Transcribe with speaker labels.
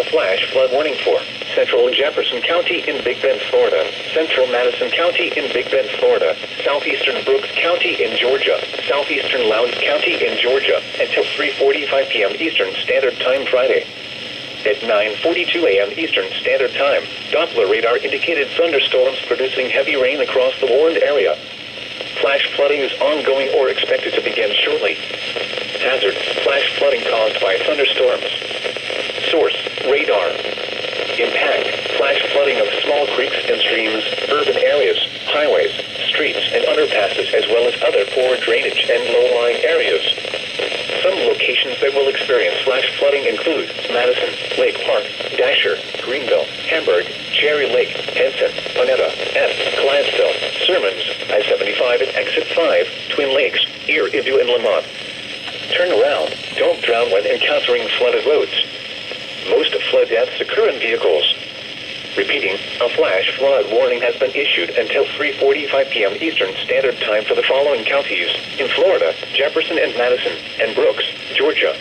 Speaker 1: a flash flood warning for Central Jefferson County in Big Bend, Florida, Central Madison County in Big Bend, Florida, Southeastern Brooks County in Georgia, Southeastern Lowndes County in Georgia, until 3:45 p.m. Eastern Standard Time Friday. At 9:42 a.m. Eastern Standard Time, Doppler radar indicated thunderstorms producing heavy rain across the warned area. Flash flooding is ongoing or expected to begin shortly. Hazard: flash flooding caused by thunderstorms. Source: radar. Impact: flash flooding of small creeks and streams, urban areas, highways, streets, and underpasses, as well as other poor drainage and low-lying areas. Some locations that will experience flash flooding include Madison, Lake Park, Dasher, Greenville, Hamburg, Cherry Lake, Henson, Panetta, Clientsville, Sermons, I-75 and Exit 5, Twin Lakes, Erie, and Lamont. Turn around. Don't drown when encountering flooded roads. Most flood deaths occur in vehicles. Repeating, a flash flood warning has been issued until 3:45 p.m. Eastern Standard Time for the following counties in Florida: Jefferson and Madison, and Brooks, Georgia.